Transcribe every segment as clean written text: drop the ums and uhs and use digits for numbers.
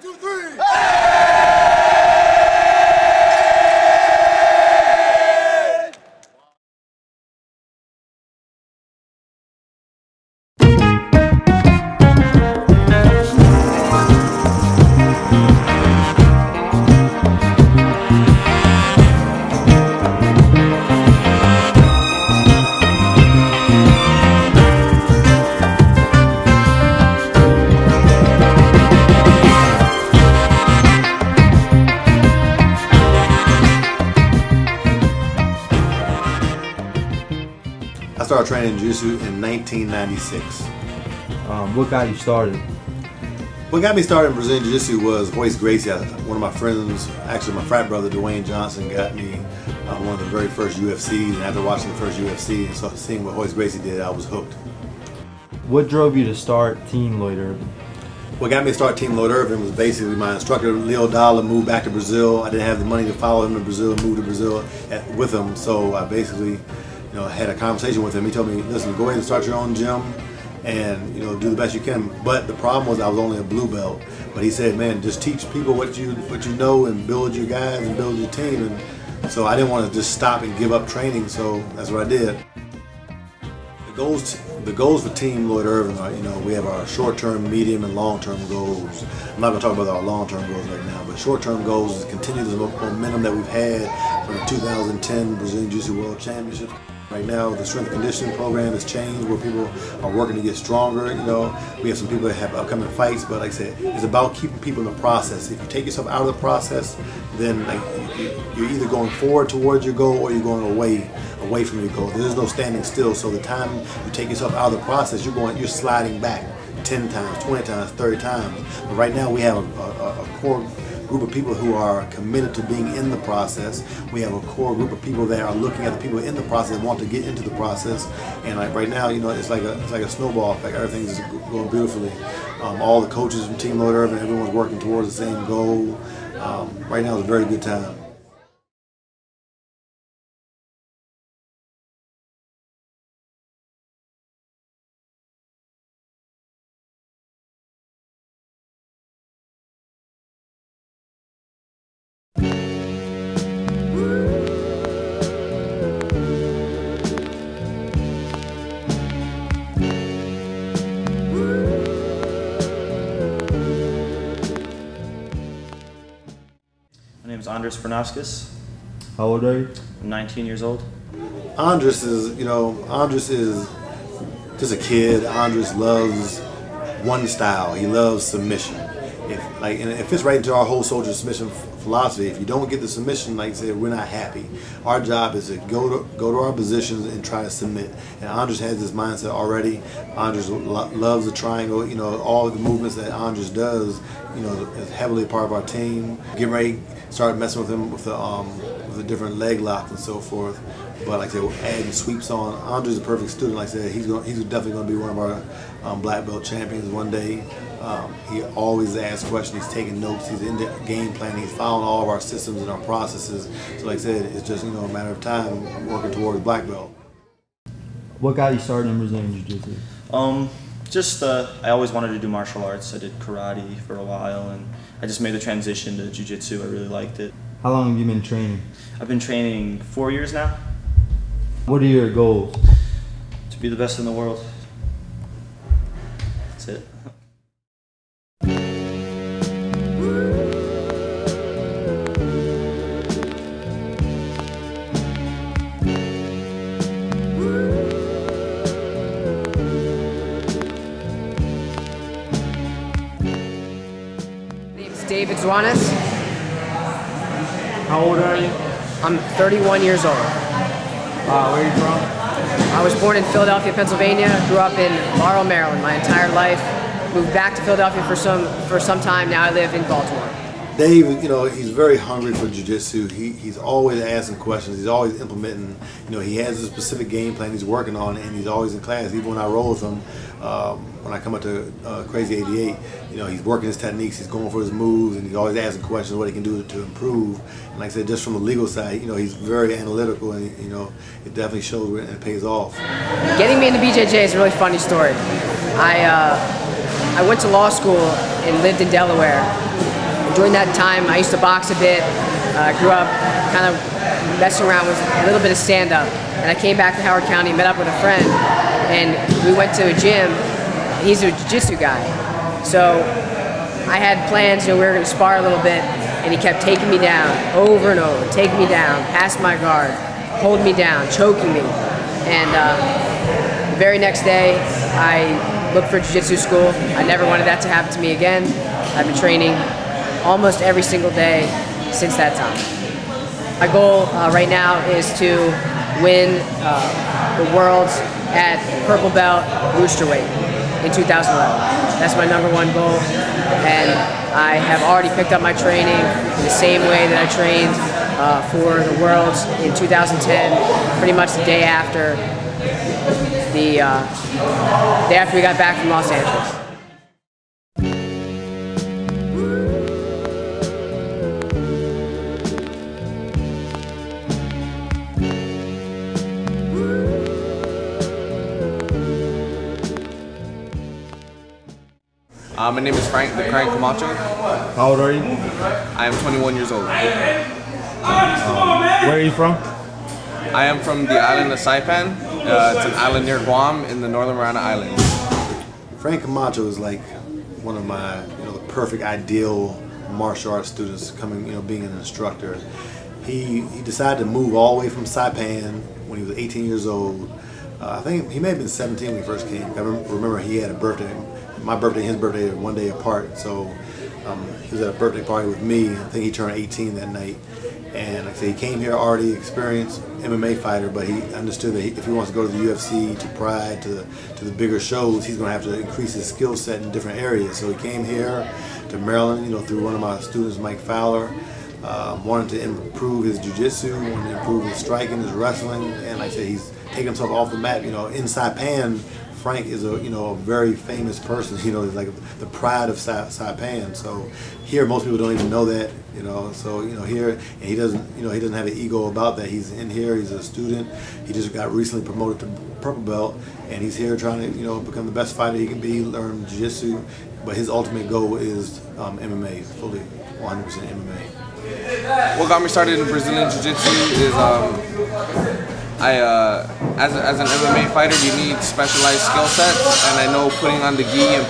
1, 2, 3. I started training jiu-jitsu in 1996. What got you started? What got me started in Brazilian Jiu-Jitsu was Royce Gracie. One of my friends, actually my frat brother Dwayne Johnson, got me one of the very first UFCs, and after watching the first UFC and started seeing what Royce Gracie did, I was hooked. What drove you to start Team Lloyd Irvin? What got me to start Team Lloyd Irvin was basically my instructor, Leo Dalla, moved back to Brazil. I didn't have the money to follow him to Brazil, move to Brazil with him, so I basically had a conversation with him. He told me, listen, go ahead and start your own gym and do the best you can. But the problem was I was only a blue belt. But he said, man, just teach people what you know and build your guys and build your team. And so I didn't want to just stop and give up training, so that's what I did. The goals for Team Lloyd Irvin are, we have our short-term, medium, and long-term goals. I'm not going to talk about our long-term goals right now, but short-term goals is to continue the momentum that we've had from the 2010 Brazilian Jiu-Jitsu World Championships. Right now, the strength and conditioning program has changed where people are working to get stronger. We have some people that have upcoming fights, but like I said, it's about keeping people in the process. If you take yourself out of the process, then you're either going forward towards your goal or you're going away from your goal. There's no standing still. So the time you take yourself out of the process, you're sliding back 10 times, 20 times, 30 times. But right now, we have a core group of people who are committed to being in the process. We have a core group of people that are looking at the people in the process and want to get into the process. And like right now, it's like a snowball effect. Everything's going beautifully. All the coaches from Team Lloyd Irvin, everyone's working towards the same goal. Right now is a very good time. My name is Andres Bernauskas. How old are you? I'm 19 years old. Andres is just a kid. Andres loves one style. He loves submission. And it fits right into our whole soldier submission philosophy. If you don't get the submission, like I said, we're not happy. Our job is to go to our positions and try to submit. And Andres has this mindset already. Andres loves the triangle. All the movements that Andres does, is heavily a part of our team. Getting ready, start messing with him with the different leg locks and so forth. But like I said, we're adding sweeps on. Andres is a perfect student. Like I said, he's definitely going to be one of our black belt champions one day. He always asks questions. He's taking notes. He's in the game planning. He's following all of our systems and our processes. So like I said, it's just a matter of time working towards black belt. What got you started in Brazilian Jiu-Jitsu? I always wanted to do martial arts. I did karate for a while, and I just made the transition to jiu-jitsu. I really liked it. How long have you been training? I've been training 4 years now. What are your goals? To be the best in the world. That's it. David Zuanes. How old are you? I'm 31 years old. Where are you from? I was born in Philadelphia, Pennsylvania. Grew up in Laurel, Maryland my entire life. Moved back to Philadelphia for some time. Now I live in Baltimore. Dave, he's very hungry for jiu-jitsu. He's always asking questions. He's always implementing. He has a specific game plan he's working on, and he's always in class. Even when I roll with him, when I come up to Crazy 88, he's working his techniques. He's going for his moves, and he's always asking questions what he can do to improve. And like I said, just from the legal side, he's very analytical, and it definitely shows and it pays off. Getting me into BJJ is a really funny story. I went to law school and lived in Delaware. During that time, I used to box a bit. Grew up kind of messing around with a little bit of stand-up. And I came back to Howard County, met up with a friend, and we went to a gym. He's a jiu-jitsu guy. So I had plans, we were going to spar a little bit, and he kept taking me down over and over, taking me down, past my guard, holding me down, choking me. And the very next day, I looked for jiu-jitsu school. I never wanted that to happen to me again. I've been training almost every single day since that time. My goal right now is to win the Worlds at Purple Belt Roosterweight in 2011. That's my #1 goal, and I have already picked up my training in the same way that I trained for the Worlds in 2010, pretty much the day after we got back from Los Angeles. My name is Frank, the Crank Camacho. How old are you? I am 21 years old. Where are you from? I am from the island of Saipan. It's an island near Guam in the Northern Mariana Islands. Frank Camacho is like one of my, the perfect ideal martial arts students coming, being an instructor. He decided to move all the way from Saipan when he was 18 years old. I think he may have been 17 when he first came. I remember he had a birthday. My birthday and his birthday are one day apart, so he was at a birthday party with me. I think he turned 18 that night. And like I said, he came here already experienced MMA fighter, but he understood that if he wants to go to the UFC, to Pride, to the bigger shows, he's going to have to increase his skill set in different areas. So he came here to Maryland, through one of my students, Mike Fowler. Wanted to improve his jiu-jitsu, wanted to improve his striking, his wrestling, and like I said, he's taken himself off the mat. In Saipan, Frank is a very famous person. He's like the pride of Saipan. So here, most people don't even know that. So here, and he doesn't have an ego about that. He's in here. He's a student. He just got recently promoted to purple belt, and he's here trying to become the best fighter he can be, learn jiu-jitsu. But his ultimate goal is MMA, fully 100% MMA. What got me started in Brazilian Jiu-Jitsu is as an MMA fighter, you need specialized skill sets, and I know putting on the gi and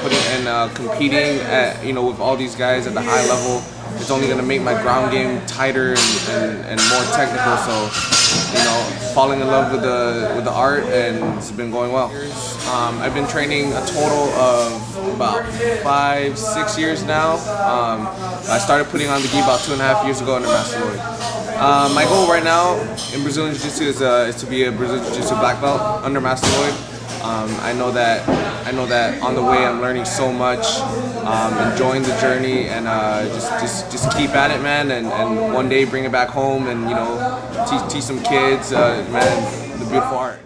competing at with all these guys at the high level, it's only going to make my ground game tighter and more technical. So falling in love with the art, and it's been going well. I've been training a total of about 5-6 years now. I started putting on the gi about 2.5 years ago under Master Lloyd. My goal right now in Brazilian Jiu-Jitsu is to be a Brazilian Jiu-Jitsu black belt under Master Lloyd. I know that on the way I'm learning so much, enjoying the journey, and just keep at it, man. And one day bring it back home and teach some kids, man, the beautiful art.